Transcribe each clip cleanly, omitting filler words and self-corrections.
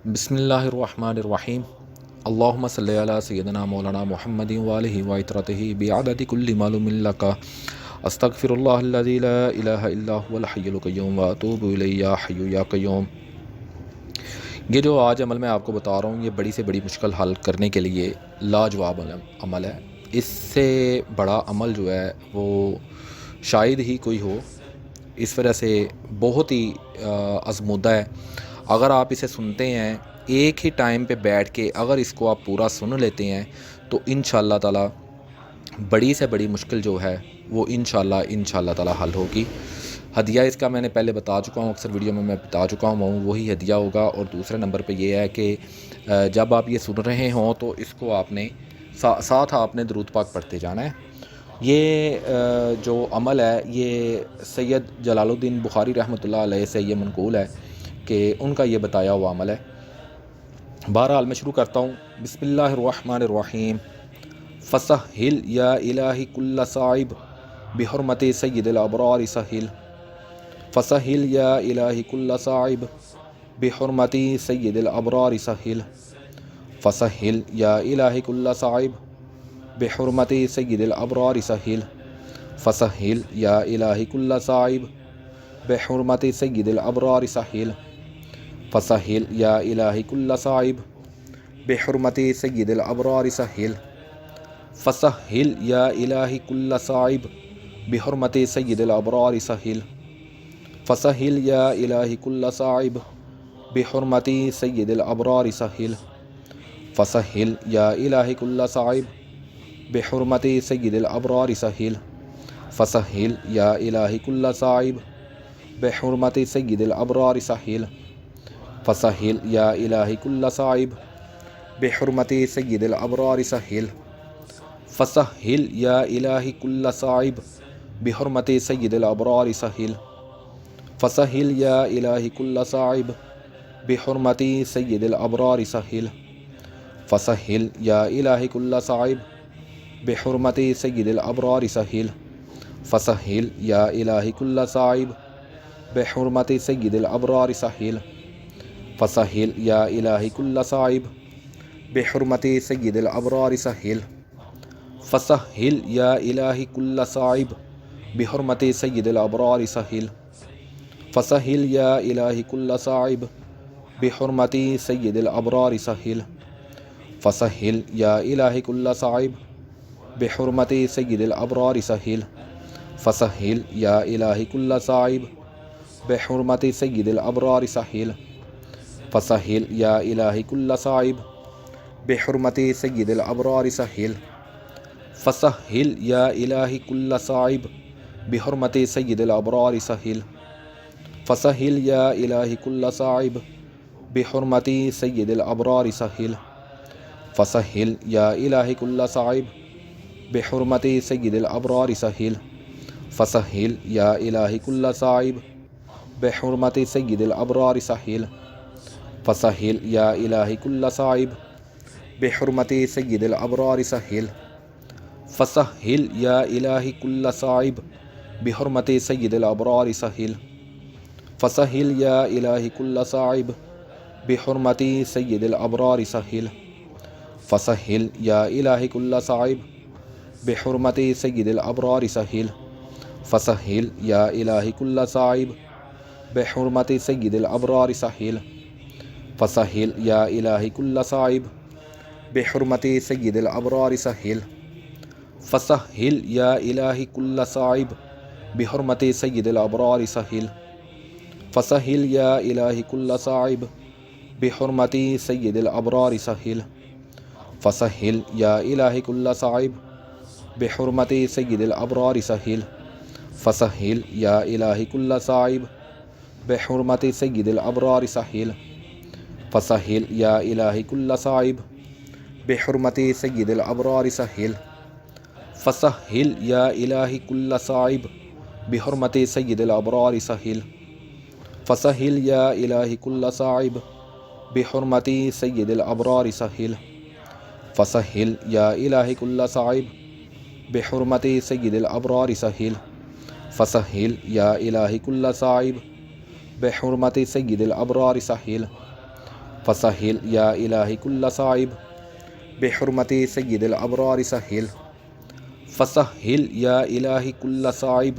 بسم اللہ الرحمن الرحیم اللہم صلی علی سیدنا مولانا محمد وآلہ وعطرتہ بعدد کل معلوم لک استغفر اللہ الذی لا الہ الا هو الحی القیوم واتوب الیہ یا حی یا قیوم۔ یہ جو آج عمل میں آپ کو بتا رہا ہوں، یہ بڑی سے بڑی مشکل حل کرنے کے لیے لاجواب عمل ہے۔ اس سے بڑا عمل جو ہے وہ شاید ہی کوئی ہو، اس وجہ سے بہت ہی آزمودہ ہے۔ اگر آپ اسے سنتے ہیں ایک ہی ٹائم پہ بیٹھ کے، اگر اس کو آپ پورا سن لیتے ہیں تو انشاءاللہ تعالی بڑی سے بڑی مشکل جو ہے وہ انشاءاللہ تعالی حل ہوگی۔ ہدیہ اس کا میں نے پہلے بتا چکا ہوں، اکثر ویڈیو میں بتا چکا ہوں، وہی ہدیہ ہوگا۔ اور دوسرے نمبر پہ یہ ہے کہ جب آپ یہ سن رہے ہوں تو اس کو آپ نے ساتھ آپ نے درود پاک پڑھتے جانا ہے۔ یہ جو عمل ہے یہ سید جلال الدین بخاری رحمۃ اللہ علیہ سے یہ منقول ہے کہ ان کا یہ بتایا ہوا عمل ہے۔ بہرحال میں شروع کرتا ہوں۔ بسم اللہ الرحمن الرحیم۔ فسہل یا الہی کل صعب بحرمت سید الابرار سہل۔ فسہل یا الہی کل صعب بحرمت سید الابرار سہل۔ فسہل یا الہی کل صعب بحرمت سید الابرار سہل۔ فسہل یا الہی کل صعب بحرمت سید الابرار سہل۔ فسہل یا الہی کل صعب بحرمت سید الابرار سہل۔ فسہل یا الہی کل صعب بحرمت سید الابرار سہل۔ فسہل یا الہی کل صعب بحرمت سید الابرار سہل۔ فسہل یا الہی کل صعب بحرمت سید الابرار سہل۔ فسہل یا الہی کل صعب بحرمت سید الابرار سہل۔ فسہل یا الہی کل صعب بحرمت سید الابرار سہل۔ فسہل یا الہی کل صعب بحرمت سید الابرار سہل۔ فسہل یا الہی کل صعب بحرمت سید الابرار سہل۔ فسہل یا الہی کل صعب بحرمت سید الابرار سہل۔ فسہل یا الہی کل صعب بحرمت سید الابرار سہل۔ فسہل یا الہی کل صعب بحرمت سید الابرار سہل۔ فسہل یا الہی کل صعب بحرمت سید الابرار سہل۔ فسہل یا الہی کل صعب بحرمت سید الابرار سہل۔ فسہل یا الہی کل صعب بحرمت سید الابرار سہل۔ فسہل یا الہی کل صعب بحرمت سید الابرار سہل۔ فسہل یا الہی کل صعب بحرمت سید الابرار سہل۔ فسہل یا الہی کل صعب بحرمت سید الابرار سہل۔ فسہل یا الہی کل صعب بحرمت سید الابرار سہل۔ فسہل یا الہی کل صعب بحرمت سید الابرار سہل۔ فسہل یا الہی کل صعب بحرمت سید الابرار سہل۔ فسہل یا الہی کل صعب بحرمت سید الابرار سہل۔ فسہل یا الہی کل صعب بحرمت سید الابرار سہل۔ فسہل یا الہی کل صعب بحرمت سید الابرار سہل۔ فسہل یا الہی کل صعب بحرمت سید الابرار سہل۔ فسہل یا الہی کل صعب بحرمت سید الابرار سہل۔ فسہل یا الہی کل صعب بحرمت سید الابرار سہل۔ فسہل یا الہی کل صعب بحرمت سید الابرار سہل۔ فسہل یا الہی کل صعب بحرمت سید الابرار سہل۔ فسہل یا الہی کل صعب بحرمت سید الابرار سہل۔ فسہل یا الہی کل صعب بحرمت سید الابرار سہل۔ فسہل یا الہی کل صعب بحرمت سید الابرار سہل۔ فسہل یا الہی کل صعب بحرمت سید الابرار سہل۔ فسہل یا الہی کل صعب بحرمت سید الابرار سہل۔ فسہل یا الہی کل صعب بحرمت سید الابرار سہل۔ فسہل یا الہی کل صعب بحرمت سید الابرار سہل۔ فسهل يا إلهي كل صعيب بحرمة سيد الأبرار سهل فسهل يا إلهي كل صعيب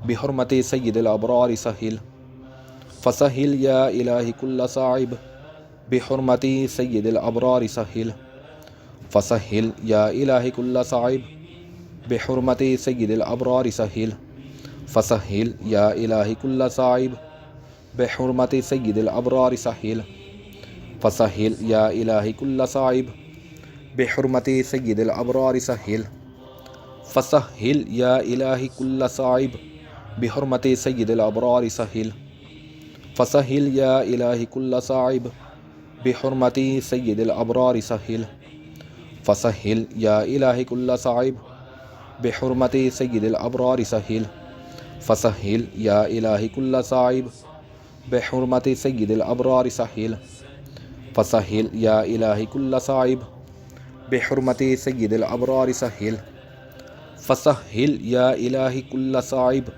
بحرمة سيد الأبرار سهل فسهل يا إلهي كل صعيب بحرمة سيد الأبرار سهل فسهل يا إلهي كل صعيب بحرمة سيد الأبرار سهل فسهل يا إلهي كل صعيب بحرمة سيد الأبرار سهل فسهل يا إلهي كل صعيب بحرمة سيد الأبرار سهل فسهل يا إلهي كل صعيب بحرمة سيد الأبرار سهل فسهل يا إلهي كل صعيب بحرمة سيد الأبرار سهل فسهل يا إلهي كل صعيب بحرمة سيد الأبرار سهل فسهل يا إلهي كل صعيب بحرمة سيد الأبرار سهل فسهل يا إلهي كل صعيب بحرمة سيد الأبرار سهل فسهل يا إلهي كل صعيب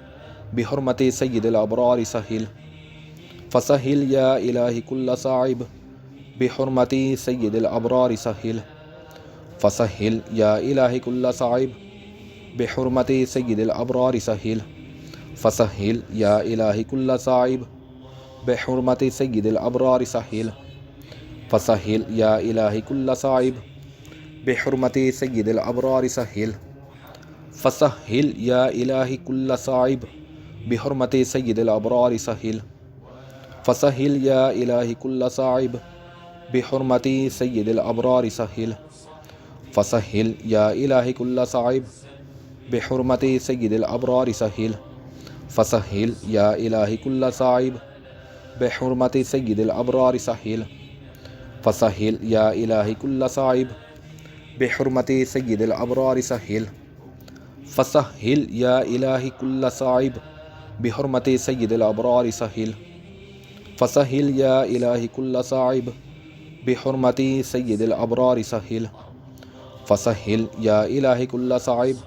بحرمة سيد الأبرار سهل فسهل يا إلهي كل صعيب بحرمة سيد الأبرار سهل فسهل يا إلهي كل صعيب بحرمة سيد الأبرار سهل فسهل يا إلهي كل صعيب بحرمة سيد الأبرار سهل فسهل يا إلهي كل صعيب بحرمة سيد الأبرار سهل فسهل يا إلهي كل صعيب بحرمة سيد الأبرار سهل فسهل يا إلهي كل صعيب بحرمة سيد الأبرار سهل فسهل يا إلهي كل صعيب بحرمة سيد الأبرار سهل فسهل يا إلهي كل صعيب بحرمة سيد الأبرار سهل فسهل يا إلهي كل صعيب بحرمة سيد الأبرار سهل فسهل يا إلهي كل صعيب بحرمة سيد الأبرار سهل فسهل يا إلهي كل صعيب بحرمة سيد الأبرار سهل فسهل يا إلهي كل صعيب بحرمة سيد الأبرار سهل فسهل يا إلهي كل صعيب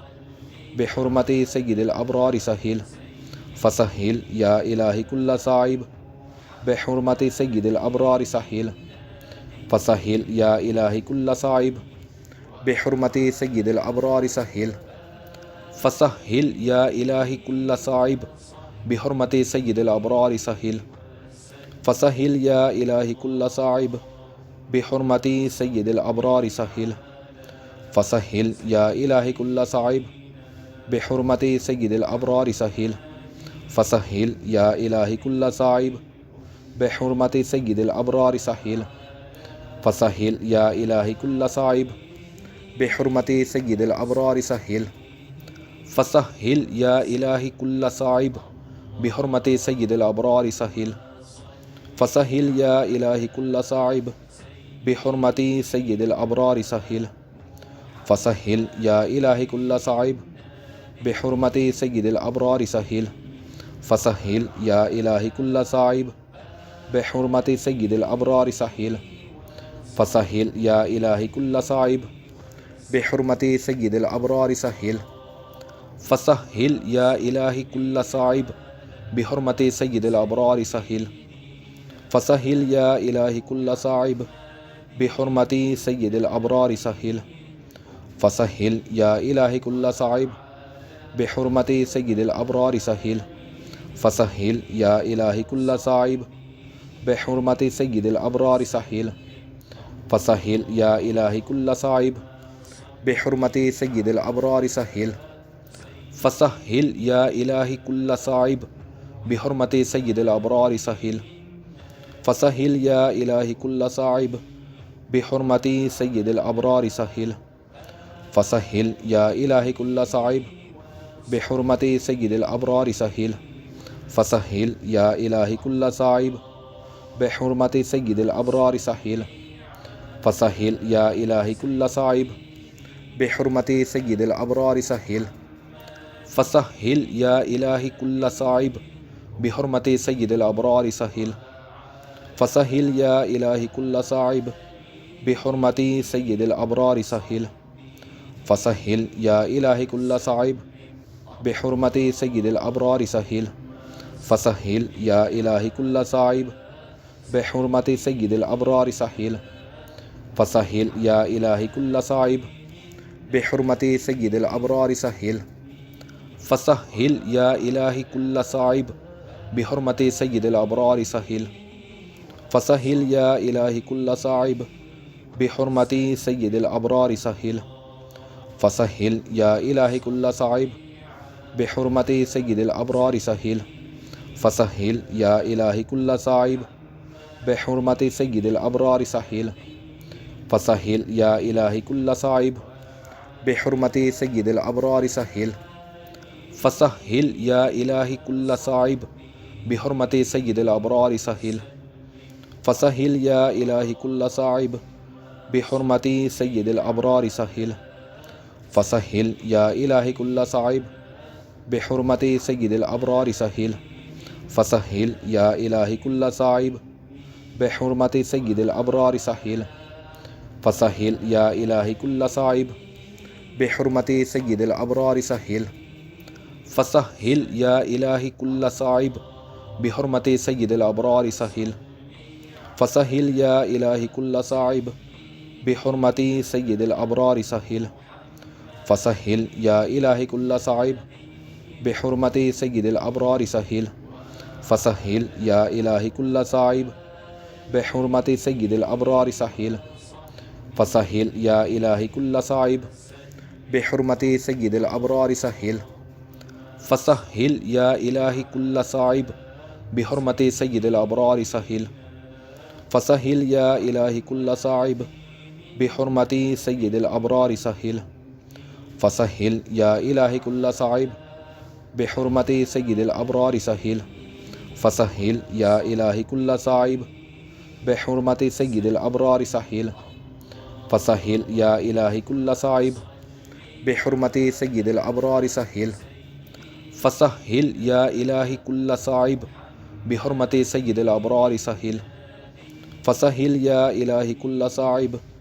بحرمة سيد الأبرار سهل فسهل يا إلهي كل صعيب بحرمة سيد الأبرار سهل فسهل يا إلهي كل صعيب بحرمة سيد الأبرار سهل فسهل يا إلهي كل صعيب بحرمة سيد الأبرار سهل فسهل يا إلهي كل صعيب بحرمة سيد الأبرار سهل فسهل يا إلهي كل صعيب بحرمة سيد الأبرار سهل فسهل يا إلهي كل صعيب بحرمة سيد الأبرار سهل فسهل يا إلهي كل صعيب بحرمة سيد الأبرار سهل فسهل يا إلهي كل صعيب بحرمة سيد الأبرار سهل فسهل يا إلهي كل صعيب بحرمة سيد الأبرار سهل فسهل يا إلهي كل صعيب بحرمة سيد الأبرار سهل فسهل يا إلهي كل صعيب بحرمة سيد الأبرار سهل فسهل يا إلهي كل صعيب بحرمة سيد الأبرار سهل فسهل يا إلهي كل صعيب بحرمة سيد الأبرار سهل فسهل يا إلهي كل صعيب بحرمة سيد الأبرار سهل فسهل يا إلهي كل صعيب بحرمة سيد الأبرار سهل فسهل يا إلهي كل صعيب بحرمة سيد الأبرار سهل فسهل يا إلهي كل صعيب بحرمة سيد الأبرار سهل فسهل يا إلهي كل صعيب بحرمة سيد الأبرار سهل فسهل يا إلهي كل صعيب بحرمة سيد الأبرار سهل فسهل يا إلهي كل صعيب بحرمة سيد الأبرار سهل فسهل يا إلهي كل صعيب بحرمة سيد الأبرار سهل فسهل يا إلهي كل صعيب بحرمة سيد الأبرار سهل فسهل يا إلهي كل صعيب بحرمة سيد الأبرار سهل فسهل يا إلهي كل صعيب بحرمة سيد الأبرار سهل فسهل يا إلهي كل صعيب بحرمت سید الابرار سہل فسہل یا الہی کل صعب بحرمت سید الابرار سہل فسہل یا الہی کل صعب بحرمت سید الابرار سہل فسہل یا الہی کل صعب بحرمت سید الابرار سہل فسہل یا الہی کل صعب بحرمت سید الابرار سہل فسہل یا الہی کل صعب بحرمت سید الابرار سہل فسہل یا الہی کل صعب بحرمت سید الابرار سہل فسہل یا الہی کل صعب بحرمت سید الابرار سہل فسہل یا الہی کل صعب بحرمت سید الابرار سہل فسہل یا الہی کل صعب بحرمت سید الابرار سہل فسہل یا الہی کل صعب بحرمت سید الابرار سہل فسہل یا الہی کل صعب بحرمت سید الابرار سہل فسہل یا الہی کل صعب بحرمت سید الابرار سہل فسہل یا الہی کل صعب بحرمت سید الابرار سہل فسہل یا الہی کل صعب بحرمت سید الابرار سہل فسہل یا الہی کل صعب بحرمت سید الابرار سہل فسہل یا الہی کل صعب بحرمت سید الابرار سہل فسہل یا الہی کل صعب بحرمت سید الابرار سہل فسہل یا الہی کل صعب بحرمت سید الابرار سہل فسہل یا الہی کل صعب بحرمت سید الابرار سہل فسہل یا الہی کل صعب بحرمت سید الابرار سہل فسہل یا الہی کل صعب بحرمت سید الابرار سہل فسہل یا الہی کل صعب بحرمت سید الابرار سہل فسہل یا الہی کل صعب بحرمت سید الابرار سہل فسہل یا الہی کل صعب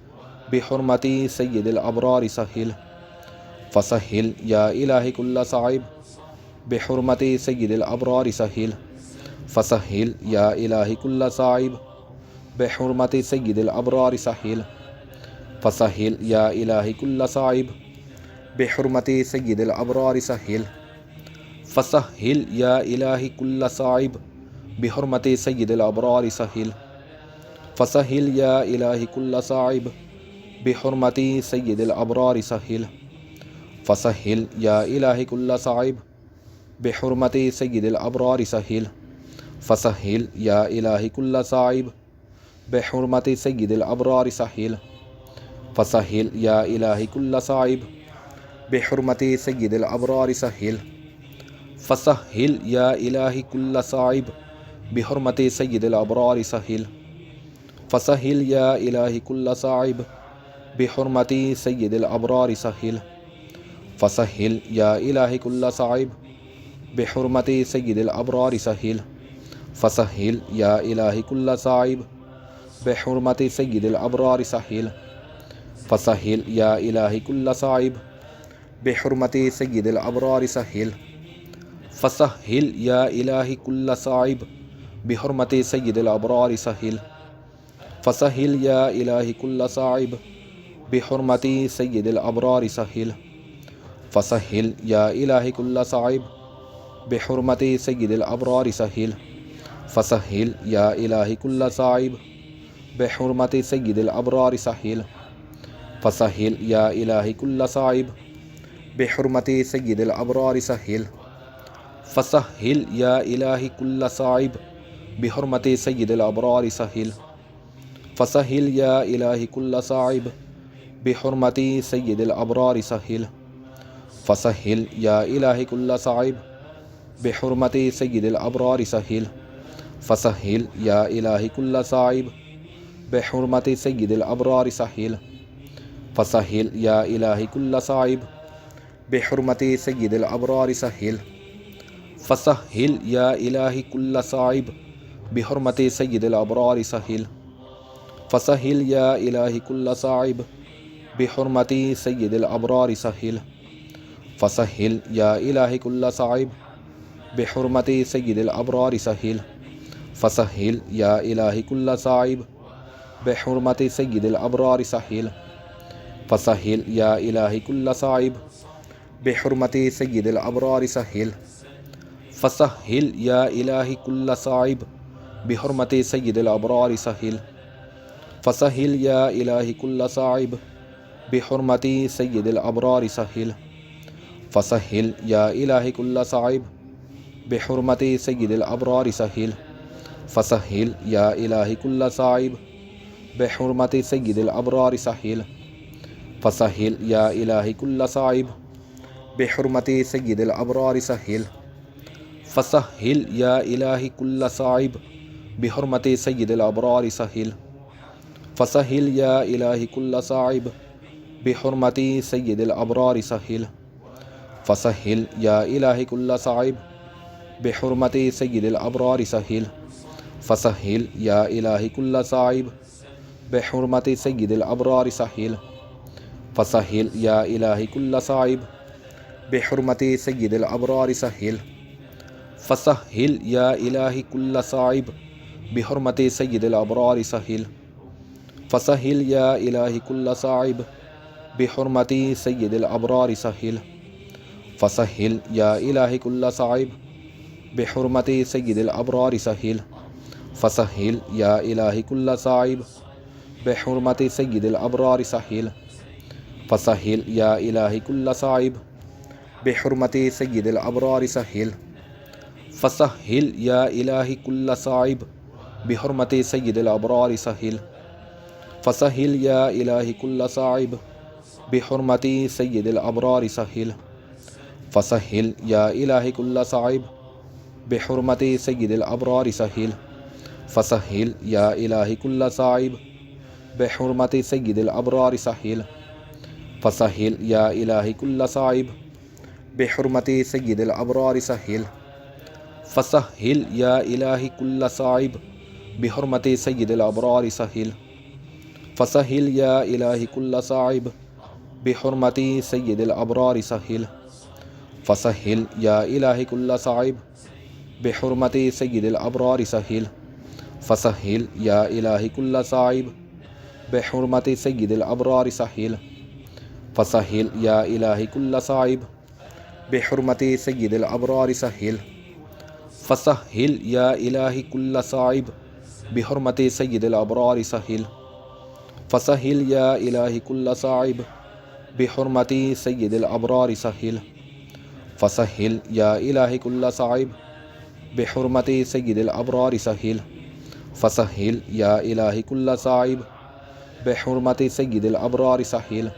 بحرمت سید الابرار سہل فسہل یا الہی کل صعب بحرمت سید الابرار سہل فسہل یا الہی کل صعب بحرمت سید الابرار سہل فسہل یا الہی کل صعب بحرمت سید الابرار سہل فسہل یا الہی کل صعب بحرمت سید الابرار سہل فسہل یا الہی کل صعب بحرمت سید الابرار سہل فسہل یا الہی کل صعب بحرمت سید الابرار سہل فسہل یا الہی کل صعب بحرمت سید الابرار سہل فسہل یا الہی کل صعب بحرمت سید الابرار سہل فسہل یا الہی کل صعب بحرمت سید الابرار سہل فسہل یا الہی کل صعب بحرمت سید الابرار سہل فسہل یا الہی کل صعب بحرمت سید الابرار سہل فسہل یا الہی کل صعب بحرمت سید الابرار سہل فسہل یا الہی کل صعب بحرمت سید الابرار سہل فسہل یا الہی کل صعب بحرمت سید الابرار سہل فسہل یا الہی کل صعب بحرمت سید الابرار سہل فسہل یا الہی کل صعب بحرمت سید الابرار سہل فسہل یا الہی کل صعب بحرمت سید الابرار سہل فسہل یا الہی کل صعب بحرمت سید الابرار سہل فسہل یا الہی کل صعب بحرمت سید الابرار سہل فسہل یا الہی کل صعب بحرمت سید الابرار سہل فسہل یا الہی کل صعب بحرمت سید الابرار سہل فسہل یا الہی کل صعب بحرمت سید الابرار سہل فسہل یا الہی کل صعب بحرمت سید الابرار سہل فسہل یا الہی کل صعب بحرمت سید الابرار سہل فسہل یا الہی کل صعب بحرمت سید الابرار سہل فسهل يا إلهي كل صعيب بحرمة سيد الأبرار سهل فسهل يا إلهي كل صعيب بحرمة سيد الأبرار سهل فسهل يا إلهي كل صعيب بحرمة سيد الأبرار سهل فسهل يا إلهي كل صعيب بحرمة سيد الأبرار سهل فسهل يا إلهي كل صعيب بحرمة سيد الأبرار سهل فسهل يا إلهي كل صعيب بحرمة سيد الأبرار سهل فسهل يا إلهي كل صعيب بحرمة سيد الأبرار سهل فسهل يا إلهي كل صعيب بحرمة سيد الأبرار سهل فسهل يا إلهي كل صعيب بحرمة سيد الأبرار سهل فسهل يا إلهي كل صعيب بحرمة سيد الأبرار سهل فسهل يا إلهي كل صعيب بحرمة سيد الأبرار سهل فسهل يا إلهي كل صعيب بحرمة سيد الأبرار سهل فسهل يا إلهي كل صعيب بحرمة سيد الأبرار سهل فسهل يا إلهي كل صعيب بحرمة سيد الأبرار سهل فسهل يا إلهي كل صعيب بحرمة سيد الأبرار سهل فسهل يا إلهي كل صعيب بحرمة سيد الأبرار سهل فسهل يا إلهي كل صعيب بحرمة سيد الأبرار سهل فسهل يا إلهي كل صعيب بحرمة سيد الأبرار سهل فسهل يا إلهي كل صعيب بحرمة سيد الأبرار سهل فسهل يا إلهي كل صعيب بحرمة سيد الأبرار سهل فسهل يا إلهي كل صعيب بحرمة سيد الأبرار سهل فسهل يا إلهي كل صعيب بحرمة سيد الأبرار سهل فسهل يا إلهي كل صعيب بحرمة سيد الأبرار سهل فسهل يا إلهي كل صعيب بحرمة سيد الأبرار سهل فسهل يا إلهي كل صعيب بحرمة سيد الأبرار سهل فسهل يا إلهي كل صعيب بحرمة سيد الأبرار سهل فسهل يا إلهي كل صعيب بحرمة سيد الأبرار سهل فسهل يا إلهي كل صعيب بحرمة سيد الأبرار سهل فسهل يا إلهي كل صعيب بحرمة سيد الأبرار سهل فسهل يا إلهي كل صعيب بحرمة سيد الأبرار سهل فسهل يا إلهي كل صعيب بحرمة سيد الأبرار سهل فسهل يا إلهي كل صعيب بحرمة سيد الأبرار سهل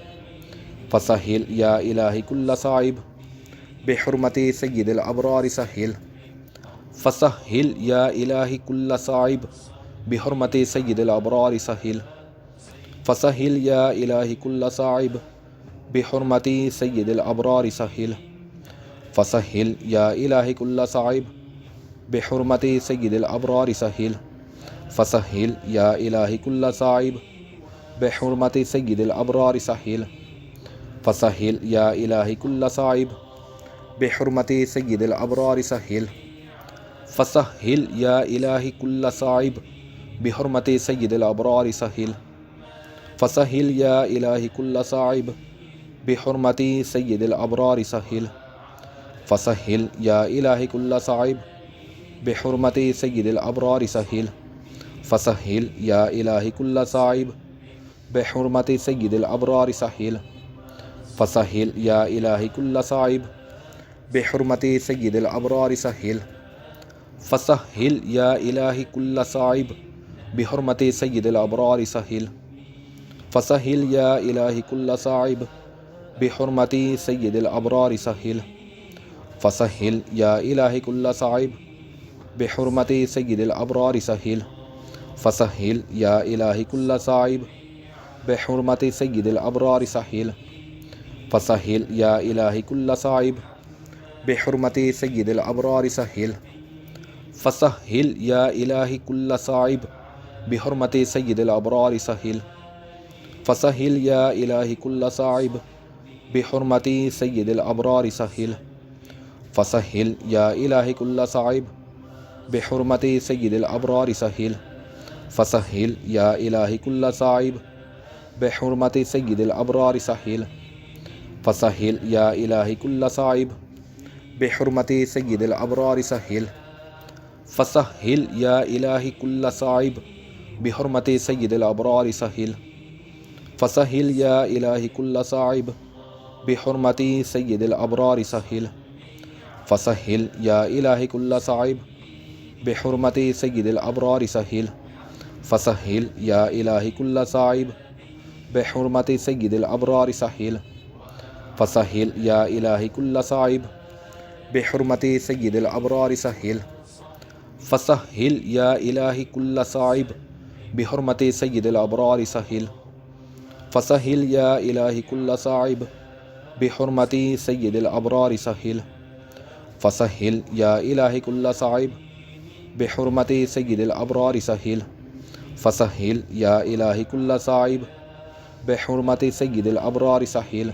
فسهل يا إلهي كل صعيب بحرمة سيد الأبرار سهل فسهل يا إلهي كل صعيب بحرمة سيد الأبرار سهل فسهل يا إلهي كل صعيب بحرمة سيد الأبرار سهل فسهل يا إلهي كل صعيب بحرمة سيد الأبرار سهل فسهل يا إلهي كل صعيب بحرمة سيد الأبرار سهل فسهل يا إلهي كل صعيب بحرمة سيد الأبرار سهل فسهل يا إلهي كل صعيب بحرمة سيد الأبرار سهل فسهل يا إلهي كل صعيب بحرمة سيد الأبرار سهل فسهل يا إلهي كل صعيب بحرمة سيد الأبرار سهل فسهل يا إلهي كل صعيب بحرمة سيد الأبرار سهل فسهل يا إلهي كل صعيب بحرمة سيد الأبرار سهل فسهل يا إلهي كل صعيب بحرمة سيد الأبرار سهل فسهل يا إلهي كل صعيب بحرمة سيد الأبرار سهل فسهل يا إلهي كل صعيب بحرمة سيد الأبرار سهل فسهل يا إلهي كل صعيب بحرمة سيد الأبرار سهل فسهل يا إلهي كل صعيب بحرمة سيد الأبرار سهل فسهل يا إلهي كل صعيب بحرمة سيد الأبرار سهل فسهل يا إلهي كل صعيب بحرمت سید الابرار سہل فسہل یا الہی کل صعیب بحرمت سید الابرار سہل فسہل یا الہی کل صعیب بحرمت سید الابرار سہل فسہل یا الہی کل صعیب بحرمت سید الابرار سہل فسہل یا الہی کل صعیب بحرمت سید الابرار سہل فسہل یا الہی کل صعیب بحرمت سید الابرار سہل فسہل یا الہی کل صعیب بحرمت سید الابرار سہل فسہل یا الہی کل صعیب بحرمت سید الابرار سہل فسہل یا الہی کل صعیب بحرمت سید الابرار سہل فسہل یا الہی کل صعیب بحرمت سید الابرار سہل فسہل یا الہی کل صعیب بحرمت سید الابرار سہل فسہل یا الہی کل صعیب بحرمت سید الابرار سہل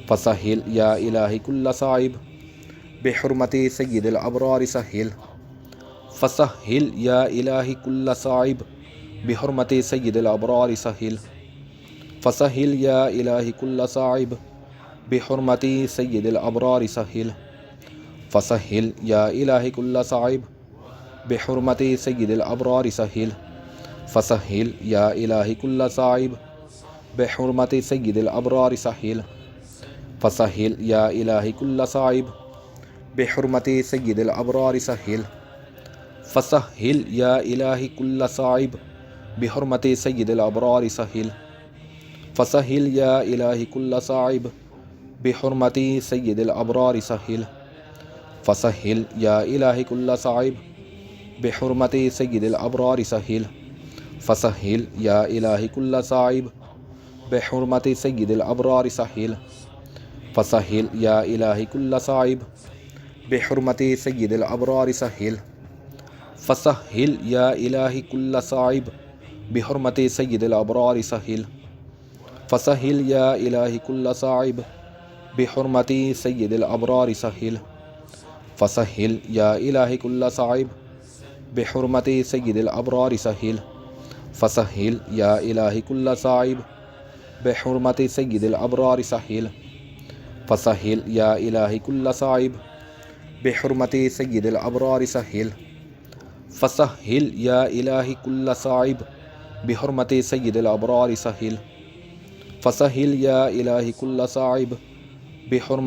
فسہل یا الہی کل صعیب بحرمت سید الابرار سہل فسہل یا الہی کل صعیب بحرمت سید الابرار سہل فسہل یا الہی کل صعیب بحرمت سید الابرار سہل فسہل یا الہی کل صعیب بحرمت سید الابرار سہل فسہل یا الہی کل صعیب بحرمت سید الابرار سہل فسہل یا الہی کل صعیب بحرمت سید الابرار سہل فسہل یا الہی کل صعیب بحرمت سید الابرار سہل فسہل یا الہی کل صعیب بحرمت سید الابرار سہل فسہل یا الہی کل صعیب بحرمت سید الابرار سہل فسہل یا الہی کل صعیب بحرمت سید الابرار سہل فسہل یا الہی کل صعیب بحرمت سید الابرار سہل فسہل یا الہی کل صعیب بحرمت سید الابرار سہل فسہل یا الہی کل صعیب بحرمت سید الابرار سہل فسہل یا الہی کل صعیب بحرمت سید الابرار سہل فسہل یا الہی کل صعیب بحرمت سید الابرار سہل فسہل یا الہی کل صعیب بحرمت سید الابرار سہل فسہل یا الہی کل صعیب بحرمت سید الابرار سہل فسہل یا الہی کل صعیب بحرمت سید الابرار سہل فسہل یا الہی کل صعیب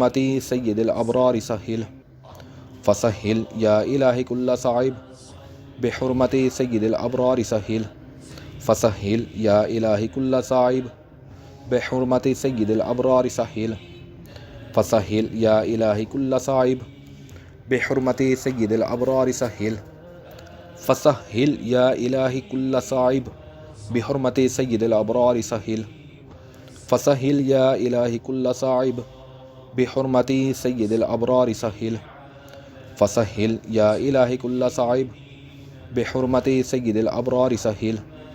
بحرمت سید الابرار سہل فسہل یا الہی کل صعیب بحرمت سید الابرار سہل فسہل یا الہی کل صعیب بحرمت سید الابرار سہل فسہل یا الہی کل صعیب بحرمت سید الابرار سہل فسہل یا الہی کل صعیب بحرمت سید الابرار سہل فسہل یا الہی کل صعیب بحرمت سید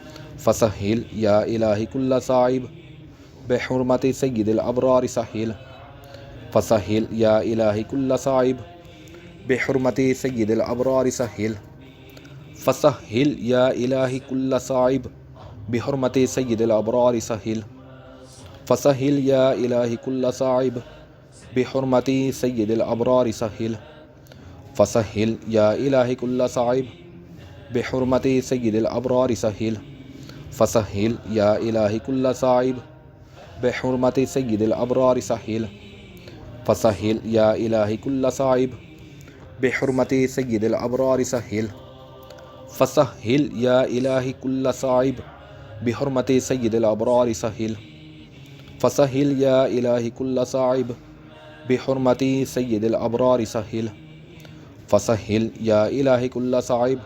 الابرار سہل فسہل یا الہی کل صعیب بحرمت سید الابرار سہل فسہل یا الہی کل صعیب بحرمت سید الابرار سہل فسہل یا الہی کل صعیب بحرمت سید الابرار سہل فسہل یا الہی کل صعیب بحرمت سید الابرار سہل فسہل یا الہی کل صعیب بحرمت سید الابرار سہل فسہل یا الہی کل صعیب بحرمت سید الابرار سہل فسہل یا الہی کل صعیب بحرمت سید الابرار سہل فسہل یا الہی کل صعیب بحرمت سید الابرار سہل فسہل یا الہی کل صعیب بحرمت سید الابرار سہل فسہل یا الہی کل صعیب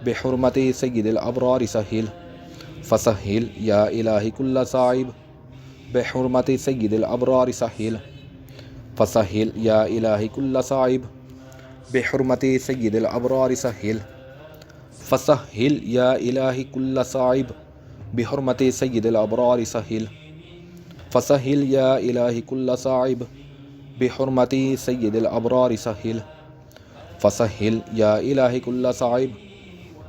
بحرمت سید الابرار سہل فسہل یا الہی کل صعیب بحرمت سید الابرار سہل فسہل یا الہی کل صعیب بحرمت سید الابرار سہل فسہل یا الہی کل صعیب بحرمت سید الابرار سہل فسہل یا الہی کل صعیب بحرمت سید الابرار سہل فسهل يا إلهي كل صعيب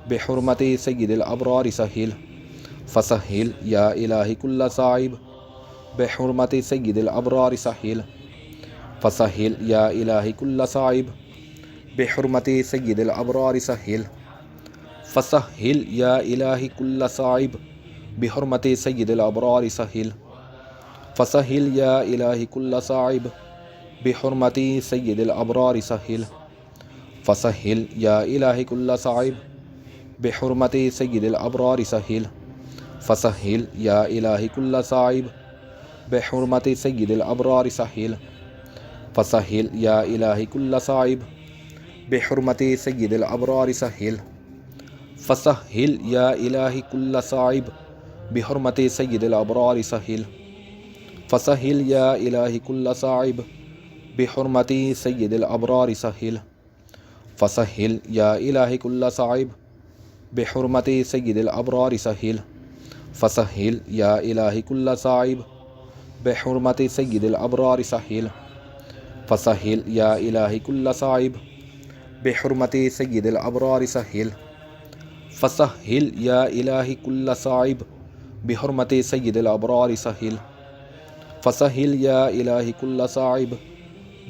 بحرمة سيد الأبرار سهل. فسهل يا إلهي كل صعيب بحرمة سيد الأبرار سهل. فسهل يا إلهي كل صعيب بحرمة سيد الأبرار سهل. فسهل يا إلهي كل صعيب بحرمة سيد الأبرار سهل. فسهل يا إلهي كل صعيب بحرمة سيد الأبرار سهل. فسهل يا إلهي كل صعيب بحرمة سيد الأبرار سهل. فسهل يا إلهي كل صعيب بحرمة سيد الأبرار سهل. فسهل يا إلهي كل صعيب بحرمة سيد الأبرار سهل. فسهل يا إلهي كل صعيب بحرمة سيد الأبرار سهل. فسهل يا إلهي كل صعيب بحرمة سيد الأبرار سهل. فسهل يا إلهي كل صعيب بحرمة سيد الأبرار سهل. فسهل يا إلهي كل صعيب بحرمة سيد الأبرار سهل. فسهل يا إلهي كل صعيب بحرمة سيد الأبرار سهل. فسهل يا إلهي كل صعيب بحرمة سيد الأبرار سهل. فسهل يا إلهي كل صعيب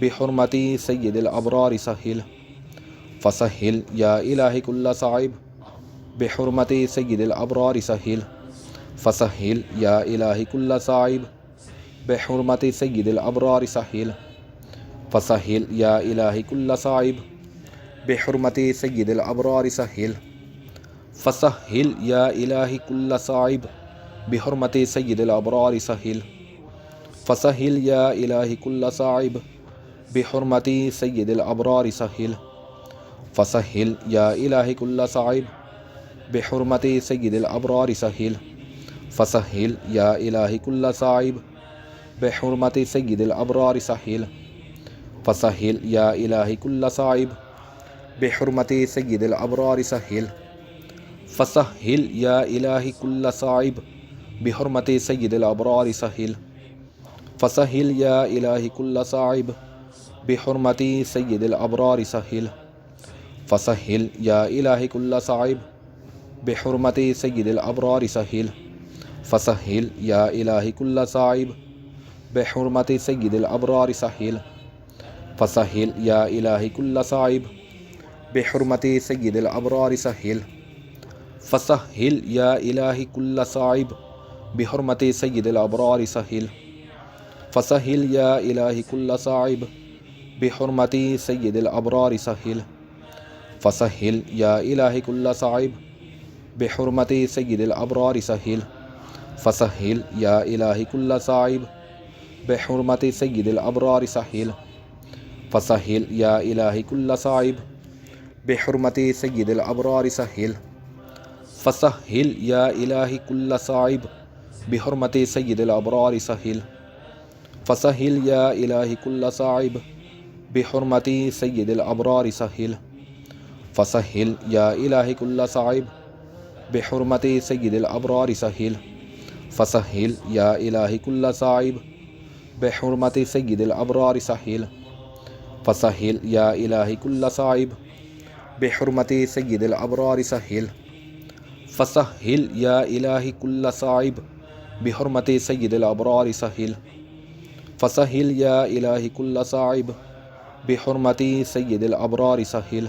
بحرمة سيد الأبرار سهل. فسهل يا إلهي كل صعيب بحرمة سيد الأبرار سهل. فسهل يا إلهي كل صعيب بحرمة سيد الأبرار سهل. فسهل يا إلهي كل صعيب بحرمة سيد الأبرار سهل. فسهل يا إلهي كل صعيب بحرمة سيد الأبرار سهل. فسهل يا إلهي كل صعيب بحرمة سيد الأبرار سهل. فسهل يا إلهي كل صعيب بحرمة سيد الأبرار سهل. فسهل يا إلهي كل صعيب بحرمة سيد الأبرار سهل. فسهل يا إلهي كل صعيب بحرمة سيد الأبرار سهل. فسهل يا إلهي كل صعيب بحرمة سيد الأبرار سهل. فسهل يا إلهي كل صعيب بحرمة سيد الأبرار سهل. فسهل يا إلهي كل صعيب بحرمة سيد الأبرار سهل. فسهل يا إلهي كل صعيب بحرمة سيد الأبرار سهل. فسهل يا إلهي كل صعيب بحرمة سيد الأبرار سهل. فسهل يا إلهي كل صعيب بحرمة سيد الأبرار سهل. فسهل يا إلهي كل صعيب بحرمة سيد الأبرار سهل. فسهل يا إلهي كل صعيب بحرمة سيد الأبرار سهل. فسهل يا إلهي كل صعيب بحرمة سيد الأبرار سهل. فسهل يا إلهي كل صعيب بحرمة سيد الأبرار سهل. فسهل يا إلهي كل صعيب بحرمة سيد الأبرار سهل. فسهل يا إلهي كل صعيب بحرمة سيد الأبرار سهل. فسهل يا إلهي كل صعيب بحرمة سيد الأبرار سهل. فسهل يا إلهي كل صعيب بحرمة سيد الأبرار سهل. فسهل يا إلهي كل صعيب بحرمة سيد الأبرار سهل. فسهل يا إلهي كل صعيب بحرمة سيد الأبرار سهل. فسهل يا إلهي كل صعيب بحرمة سيد الأبرار سهل.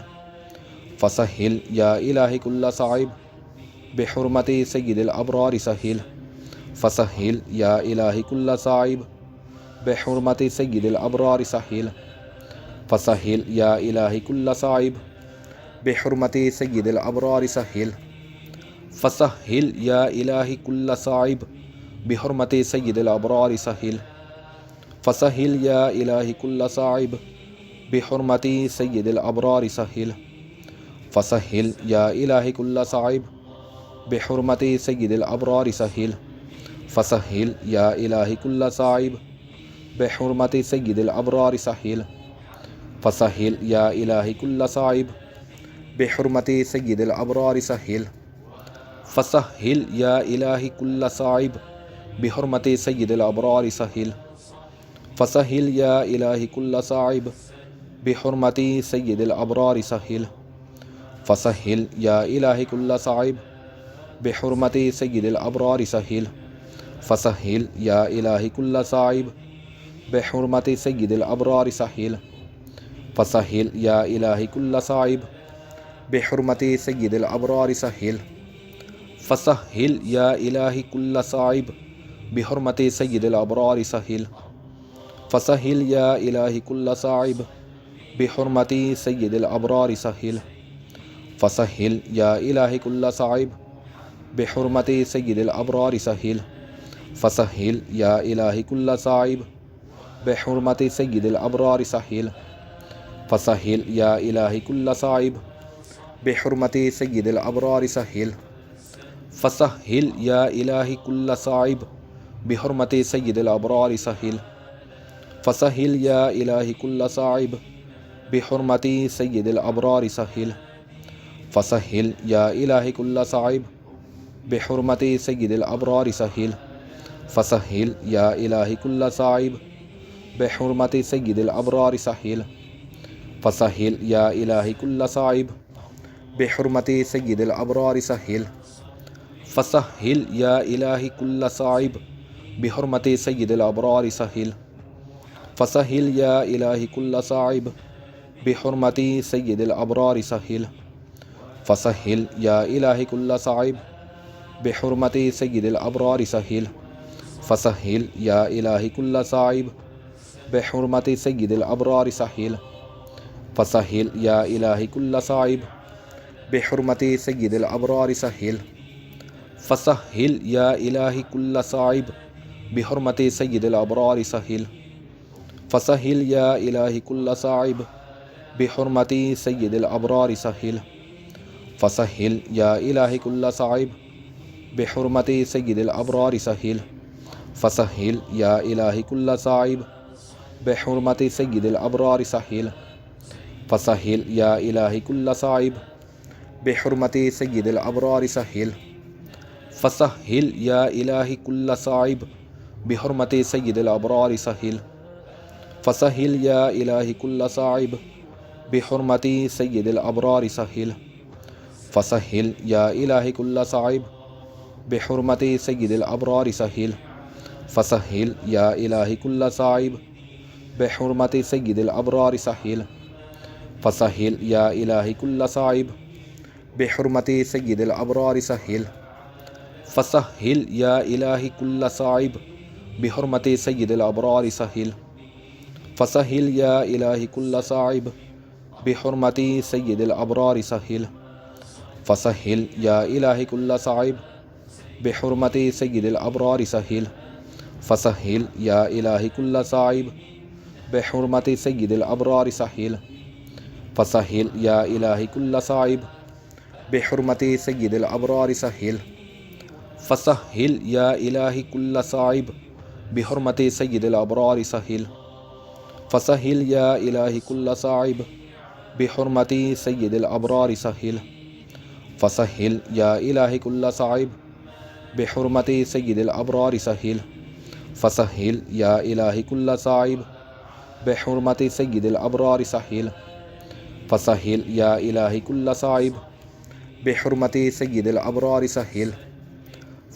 فسهل يا إلهي كل صعيب بحرمة سيد الأبرار سهل. فسهل يا إلهي كل صعيب بحرمة سيد الأبرار سهل. فسهل يا إلهي كل صعيب بحرمة سيد الأبرار سهل. فسهل يا إلهي كل صعيب بحرمة سيد الأبرار سهل. فسهل يا إلهي كل صعيب بحرمة سيد الأبرار سهل. فسهل يا إلهي كل صعيب بحرمة سيد الأبرار سهل. فسهل يا إلهي كل صعيب بحرمة سيد الأبرار سهل. فسهل يا إلهي كل صعيب بحرمة سيد الأبرار سهل. فسهل يا إلهي كل صعيب بحرمة سيد الأبرار سهل. فسهل يا إلهي كل صعيب بحرمت سید الابرار سہل فسہل یا الہی کل صعب بحرمت سید الابرار سہل فسہل یا الہی کل صعب بحرمت سید الابرار سہل فسہل یا الہی کل صعب بحرمت سید الابرار سہل فسہل یا الہی کل صعب بحرمت سید الابرار سہل فسہل یا الہی کل صعب بحرمت سید الابرار سہل فسہل یا الہی کل صعب بحرمت سید الابرار سہل فسہل یا الہی کل صعب بحرمت سید الابرار سہل فسہل یا الہی کل صعب بحرمت سید الابرار سہل فسہل یا الہی کل صعب بحرمت سید الابرار سہل فسہل یا الہی کل صعب بحرمت سید الابرار سہل فسہل یا الہی کل صعب بحرمت سید الابرار سہل فسہل یا الہی کل صعب بحرمت سید الابرار سہل فسہل یا الہی کل صعب بحرمت سید الابرار سہل فسہل یا الہی کل صعب بحرمت سید الابرار سہل فسہل یا الہی کل صعب بحرمت سید الابرار سہل فسہل یا الہی کل صعب بحرمت سید الابرار سہل فسہل یا الہی کل صعب بحرمت سید الابرار سہل فسہل یا الہی کل صعب بحرمت سید الابرار سہل فسہل یا الہی کل صعب بحرمت سید الابرار سہل فسہل یا الہی کل صعب بحرمت سید الابرار سہل فسہل یا الہی کل صعب بحرمت سید الابرار سہل فسہل یا الہی کل صعب بحرمت سید الابرار سہل فسہل یا الہی کل صعب بحرمت سید الابرار سہل فسہل یا الہی کل صعب بحرمت سید الابرار سہل فسہل یا الہی کل صعب بحرمت سید الابرار سہل فسہل یا الہی کل صعب بحرمت سید الابرار سہل فسہل یا الہی کل صعب بحرمت سید الابرار سہل فسہل یا الہی کل صعب بحرمت سید الابرار سہل فسہل یا الہی کل صعب بحرمت سید الابرار سہل فسہل یا الہی کل صعب بحرمت سید الابرار سہل فسہل یا الہی کل صعب بحرمت سید الابرار سہل فسہل یا الہی کل صعب بحرمت سید الابرار سہل فسہل یا الہی کل صعب بحرمت سید الابرار سہل فسہل یا الہی کل صعب بحرمت سید الابرار سہل فسہل یا الہی کل صعب بحرمت سید الابرار سہل فسہل یا الہی کل صعب بحرمت سید الابرار سہل فسہل یا الہی کل صعب بحرمت سید الابرار سہل فسہل یا الہی کل صعب بحرمت سید الابرار سہل فسہل یا الہی کل صعب بحرمت سید الابرار سہل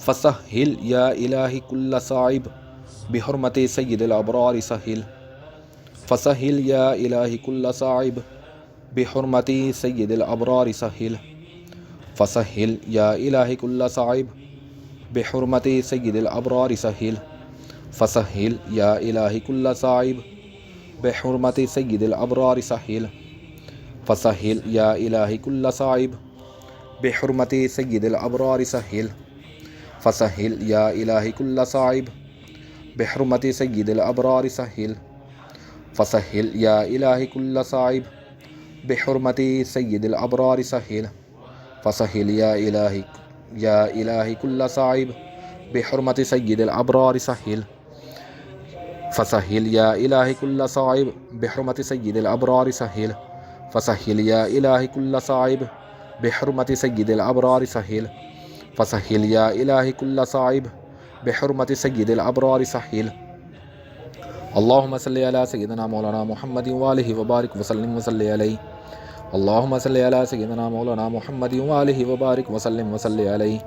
فسہل یا الہی کل صعب بحرمت سید الابرار سہل فسہل یا الہی کل صعب بحرمت سید الابرار سہل فسہل یا الہی کل صعب بحرمت سید الابرار سہل فسہل یا الہی کل صعب بحرمت سید الابرار سہل فسہل یا الہی کل صعب بحرمت سید الابرار سہل فسہل یا الہی کل صعب بحرمت سید الابرار سہل فسہل یا الہی کل صعب بحرمت سید الابرار سہل فسہل یا الہی کل صعب بحرمت سید الابرار سہل فسہل یا الہی کل صعب بحرمت سید الابرار سہل فسہل یا الہی کل صعب بحرمت سید الابرار سہل اللہم صلی علی سیدنا مولانا محمد وآلہ وبارک وسلم وصلی علیہ اللہم صلی علی سیدنا مولانا محمد وآلہ وبارک وسلم وصلی علیہ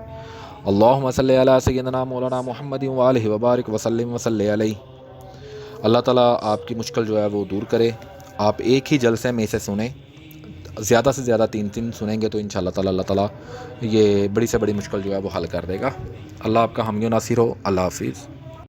اللہم صلی علی سیدنا مولانا محمد وآلہ وبارک وسلم وصلی علیہ۔ اللہ تعالیٰ آپ کی مشکل جو ہے وہ دور کرے۔ آپ ایک ہی جلسے میں اسے سنیں، زیادہ سے زیادہ 3 سنیں گے تو انشاءاللہ تعالیٰ اللہ تعالیٰ یہ بڑی سے بڑی مشکل جو ہے وہ حل کر دے گا۔ اللہ آپ کا حامی و ناصر ہو۔ اللہ حافظ۔